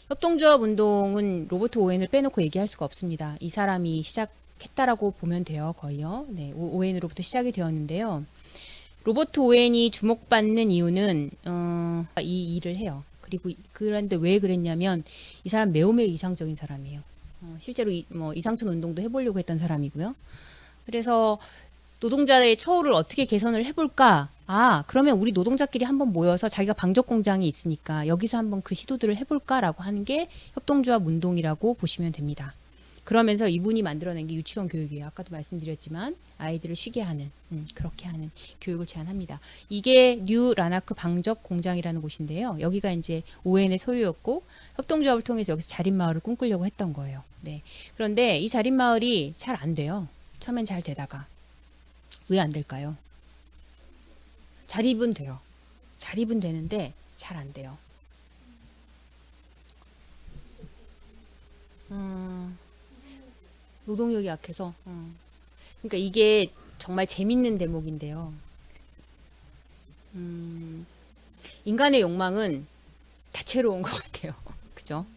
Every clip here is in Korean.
협동조합 운동은 로버트 오웬을 빼놓고 얘기할 수가 없습니다. 이 사람이 시작했다라고 보면 돼요, 거의요. 네, 오웬으로부터 시작이 되었는데요. 로버트 오웬이 주목받는 이유는 이 일을 해요. 그리고 그런데 왜 그랬냐면 이 사람 매우 이상적인 사람이에요. 실제로 이상촌 운동도 해보려고 했던 사람이고요. 그래서 노동자의 처우를 어떻게 개선을 해볼까? 그러면 우리 노동자끼리 한번 모여서 자기가 방적 공장이 있으니까 여기서 한번 그 시도들을 해볼까라고 하는 게 협동조합 운동이라고 보시면 됩니다. 그러면서 이분이 만들어낸 게 유치원 교육이에요. 아까도 말씀드렸지만 아이들을 쉬게 하는 그렇게 하는 교육을 제안합니다. 이게 뉴 라나크 방적 공장이라는 곳인데요. 여기가 이제 오웬의 소유였고 협동조합을 통해서 여기서 자립마을을 꿈꾸려고 했던 거예요. 네. 그런데 이 자립마을이 잘 안 돼요. 처음엔 잘 되다가 왜 안 될까요? 자립은 돼요. 자립은 되는데 잘 안 돼요. 노동력이 약해서. 그러니까 이게 정말 재밌는 대목인데요. 인간의 욕망은 다채로운 것 같아요. 그죠?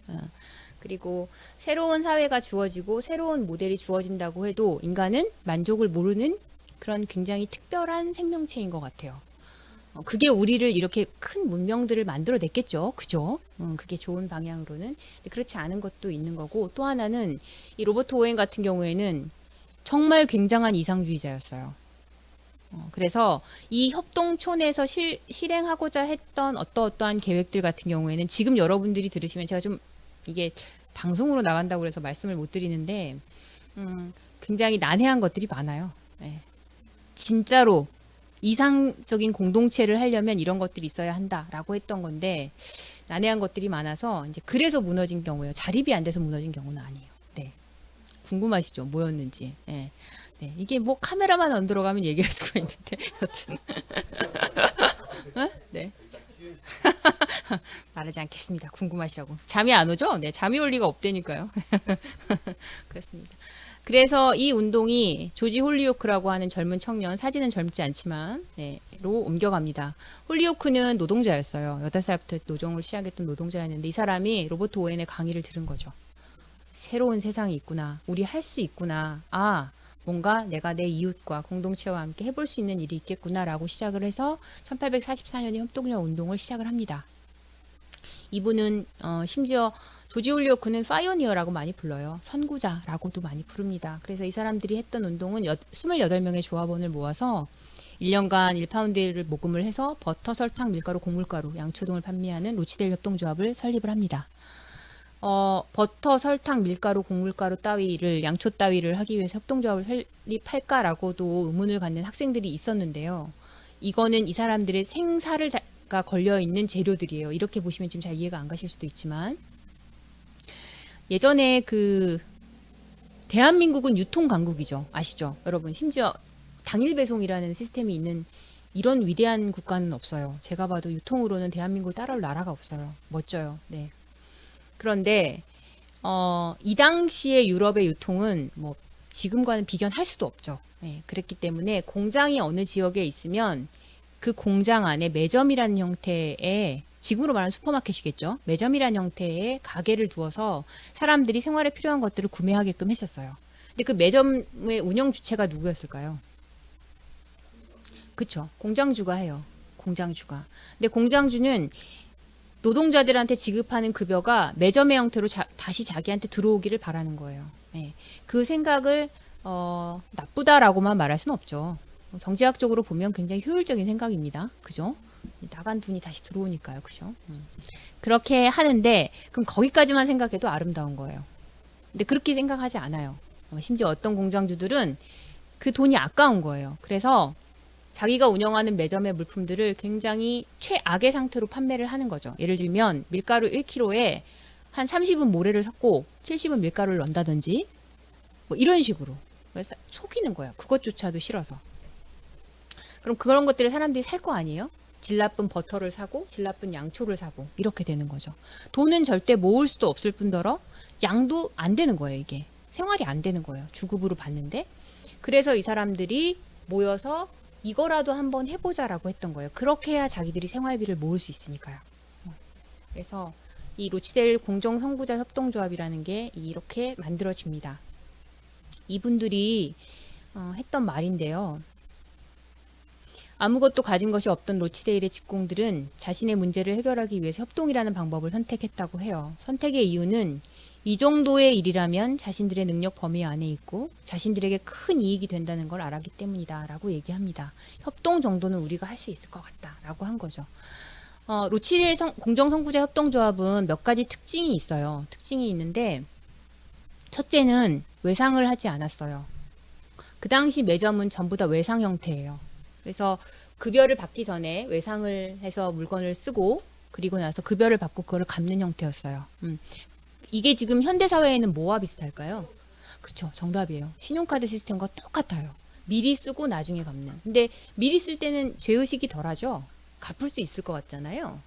그리고 새로운 사회가 주어지고 새로운 모델이 주어진다고 해도 인간은 만족을 모르는 그런 굉장히 특별한 생명체인 것 같아요. 그게 우리를 이렇게 큰 문명들을 만들어냈겠죠. 그죠? 그게 좋은 방향으로는. 근데 그렇지 않은 것도 있는 거고, 또 하나는 이 로버트 오웬 같은 경우에는 정말 굉장한 이상주의자였어요. 그래서 이 협동촌에서 실행하고자 했던 어떠한 계획들 같은 경우에는 지금 여러분들이 들으시면 제가 좀 이게 방송으로 나간다고 그래서 말씀을 못 드리는데, 굉장히 난해한 것들이 많아요. 네. 진짜로 이상적인 공동체를 하려면 이런 것들이 있어야 한다라고 했던 건데 난해한 것들이 많아서 이제 그래서 무너진 경우예요. 자립이 안 돼서 무너진 경우는 아니에요. 네. 궁금하시죠? 뭐였는지. 네. 네. 이게 뭐 카메라만 안 들어가면 얘기할 수가 있는데 여튼 네. 말하지 않겠습니다. 궁금하시라고. 잠이 안 오죠? 네, 잠이 올 리가 없다니까요. 그렇습니다. 그래서 이 운동이 조지 홀리오크라고 하는 젊은 청년, 사진은 젊지 않지만, 로 옮겨갑니다. 홀리오크는 노동자였어요. 8살부터 노동을 시작했던 노동자였는데 이 사람이 로버트 오웬의 강의를 들은 거죠. 새로운 세상이 있구나. 우리 할 수 있구나. 뭔가 내가 내 이웃과 공동체와 함께 해볼 수 있는 일이 있겠구나라고 시작을 해서 1844년에 협동조합 운동을 시작을 합니다. 이분은 심지어 조지 홀리오크는 파이오니어라고 많이 불러요. 선구자라고도 많이 부릅니다. 그래서 이 사람들이 했던 운동은 28명의 조합원을 모아서 1년간 1파운드를 모금을 해서 버터, 설탕, 밀가루, 곡물가루, 양초 등을 판매하는 로치델 협동조합을 설립을 합니다. 버터, 설탕, 밀가루, 곡물가루 따위를 양초 따위를 하기 위해서 협동조합을 설립할까라고도 의문을 갖는 학생들이 있었는데요. 이거는 이 사람들의 생사가 걸려있는 재료들이에요. 이렇게 보시면 지금 잘 이해가 안 가실 수도 있지만 예전에 대한민국은 유통 강국이죠. 아시죠? 여러분 심지어 당일 배송이라는 시스템이 있는 이런 위대한 국가는 없어요. 제가 봐도 유통으로는 대한민국을 따라올 나라가 없어요. 멋져요. 네. 그런데 이 당시의 유럽의 유통은 뭐 지금과는 비견할 수도 없죠. 네, 그랬기 때문에 공장이 어느 지역에 있으면 그 공장 안에 매점이라는 형태의 지금으로 말하는 슈퍼마켓이겠죠. 매점이라는 형태의 가게를 두어서 사람들이 생활에 필요한 것들을 구매하게끔 했었어요. 근데 그 매점의 운영 주체가 누구였을까요? 그쵸. 공장주가 해요. 공장주가. 근데 공장주는 노동자들한테 지급하는 급여가 매점의 형태로 다시 자기한테 들어오기를 바라는 거예요. 네. 그 생각을 나쁘다라고만 말할 수는 없죠. 경제학적으로 보면 굉장히 효율적인 생각입니다. 그죠? 나간 돈이 다시 들어오니까요. 그죠? 그렇게 하는데 그럼 거기까지만 생각해도 아름다운 거예요. 근데 그렇게 생각하지 않아요. 심지어 어떤 공장주들은 그 돈이 아까운 거예요. 그래서 자기가 운영하는 매점의 물품들을 굉장히 최악의 상태로 판매를 하는 거죠. 예를 들면 밀가루 1kg에 한 30은 모래를 섞고 70은 밀가루를 넣는다든지 뭐 이런 식으로 속이는 거야. 그것조차도 싫어서. 그럼 그런 것들을 사람들이 살 거 아니에요? 질 나쁜 버터를 사고 질 나쁜 양초를 사고 이렇게 되는 거죠. 돈은 절대 모을 수도 없을 뿐더러 양도 안 되는 거예요. 이게 생활이 안 되는 거예요. 주급으로 받는데. 그래서 이 사람들이 모여서 이거라도 한번 해보자라고 했던 거예요. 그렇게 해야 자기들이 생활비를 모을 수 있으니까요. 그래서 이 로치델 공정선구자 협동조합이라는 게 이렇게 만들어집니다. 이분들이 했던 말인데요. 아무것도 가진 것이 없던 로치데일의 직공들은 자신의 문제를 해결하기 위해서 협동이라는 방법을 선택했다고 해요. 선택의 이유는 이 정도의 일이라면 자신들의 능력 범위 안에 있고 자신들에게 큰 이익이 된다는 걸 알았기 때문이다 라고 얘기합니다. 협동 정도는 우리가 할 수 있을 것 같다 라고 한 거죠. 로치데일 공정선구자 협동조합은 몇 가지 특징이 있어요. 특징이 있는데 첫째는 외상을 하지 않았어요. 그 당시 매점은 전부 다 외상 형태예요. 그래서 급여를 받기 전에 외상을 해서 물건을 쓰고 그리고 나서 급여를 받고 그거를 갚는 형태였어요. 이게 지금 현대사회에는 뭐와 비슷할까요? 그렇죠. 정답이에요. 신용카드 시스템과 똑같아요. 미리 쓰고 나중에 갚는. 근데 미리 쓸 때는 죄의식이 덜하죠. 갚을 수 있을 것 같잖아요.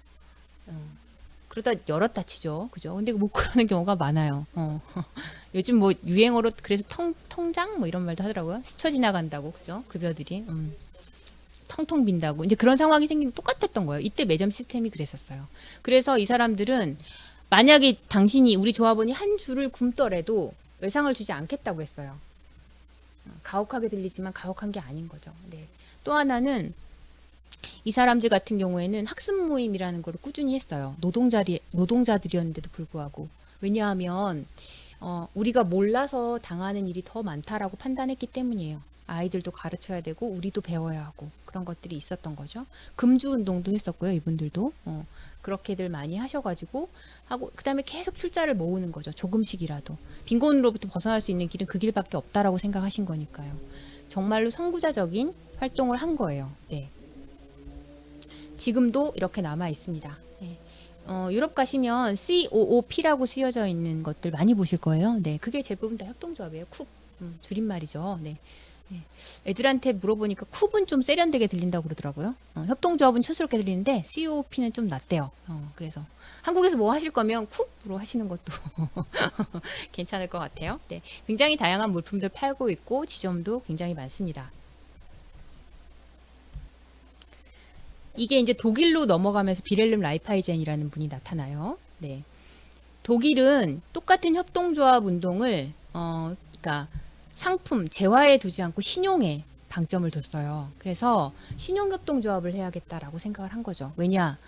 그러다 열었다 치죠. 그죠? 근데 못 그러는 경우가 많아요. 요즘 뭐 유행어로 그래서 통장 뭐 이런 말도 하더라고요. 스쳐 지나간다고. 그죠? 급여들이. 텅텅 빈다고. 이제 그런 상황이 생기면 똑같았던 거예요. 이때 매점 시스템이 그랬었어요. 그래서 이 사람들은 만약에 당신이 우리 조합원이 한 줄을 굶더라도 외상을 주지 않겠다고 했어요. 가혹하게 들리지만 가혹한 게 아닌 거죠. 네. 또 하나는 이 사람들 같은 경우에는 학습 모임이라는 걸 꾸준히 했어요. 노동자들이었는데도 불구하고. 왜냐하면 우리가 몰라서 당하는 일이 더 많다라고 판단했기 때문이에요. 아이들도 가르쳐야 되고 우리도 배워야 하고 그런 것들이 있었던 거죠. 금주 운동도 했었고요. 이분들도 그렇게들 많이 하셔가지고 하고 그다음에 계속 출자를 모으는 거죠. 조금씩이라도 빈곤으로부터 벗어날 수 있는 길은 그 길밖에 없다라고 생각하신 거니까요. 정말로 선구자적인 활동을 한 거예요. 네. 지금도 이렇게 남아 있습니다. 네. 유럽 가시면 COOP라고 쓰여져 있는 것들 많이 보실 거예요. 네, 그게 대부분 다 협동조합이에요. 쿱 줄임말이죠. 네. 네. 애들한테 물어보니까 쿱은 좀 세련되게 들린다고 그러더라고요. 협동조합은 촌스럽게 들리는데 COP는 좀 낫대요. 그래서 한국에서 뭐 하실 거면 쿱으로 하시는 것도 괜찮을 것 같아요. 네. 굉장히 다양한 물품들 팔고 있고 지점도 굉장히 많습니다. 이게 이제 독일로 넘어가면서 비렐름 라이파이젠이라는 분이 나타나요. 네. 독일은 똑같은 협동조합 운동을 그러니까 상품, 재화에 두지 않고 신용에 방점을 뒀어요. 그래서 신용협동조합을 해야겠다라고 생각을 한 거죠. 왜냐?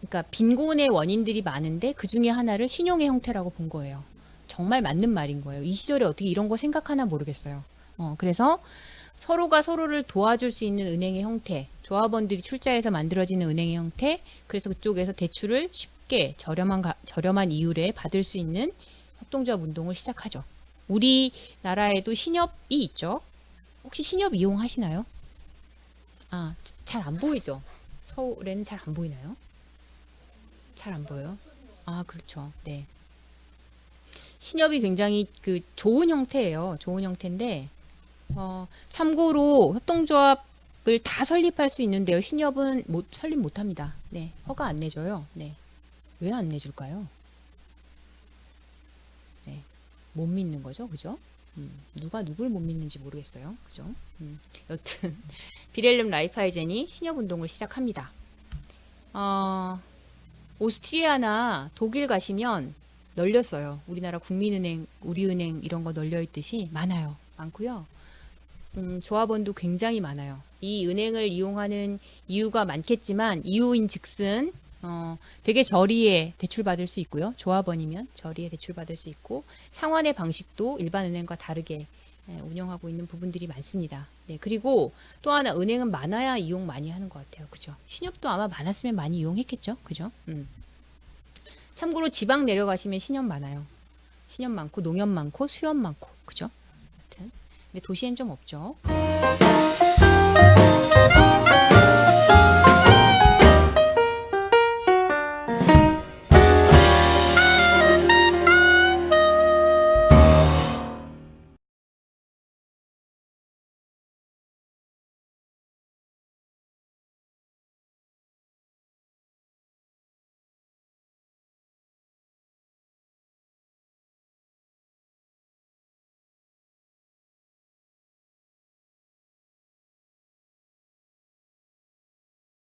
그러니까 빈곤의 원인들이 많은데 그 중에 하나를 신용의 형태라고 본 거예요. 정말 맞는 말인 거예요. 이 시절에 어떻게 이런 거 생각하나 모르겠어요. 그래서 서로가 서로를 도와줄 수 있는 은행의 형태, 조합원들이 출자해서 만들어지는 은행의 형태, 그래서 그쪽에서 대출을 쉽게 저렴한 이율에 받을 수 있는 협동조합 운동을 시작하죠. 우리나라에도 신협이 있죠. 혹시 신협 이용하시나요? 잘 안 보이죠? 서울에는 잘 안 보이나요? 잘 안 보여요? 그렇죠. 네. 신협이 굉장히 좋은 형태예요. 좋은 형태인데, 참고로 협동조합을 다 설립할 수 있는데요. 신협은 설립 못 합니다. 네. 허가 안 내줘요. 네. 왜 안 내줄까요? 네. 못 믿는 거죠. 그죠? 누가 누굴 못 믿는지 모르겠어요. 그죠? 여튼 비렐름 라이파이젠이 신협운동을 시작합니다. 오스트리아나 독일 가시면 널렸어요. 우리나라 국민은행, 우리은행 이런 거 널려 있듯이 많아요. 많고요. 조합원도 굉장히 많아요. 이 은행을 이용하는 이유가 많겠지만 이유인 즉슨 되게 저리에 대출받을 수 있고요. 조합원이면 저리에 대출받을 수 있고 상환의 방식도 일반 은행과 다르게 운영하고 있는 부분들이 많습니다. 네, 그리고 또 하나 은행은 많아야 이용 많이 하는 것 같아요. 그죠? 신협도 아마 많았으면 많이 이용했겠죠. 그죠? 참고로 지방 내려가시면 신협 많아요. 신협 많고 농협 많고 수협 많고 그죠? 하여튼 근데 도시엔 좀 없죠.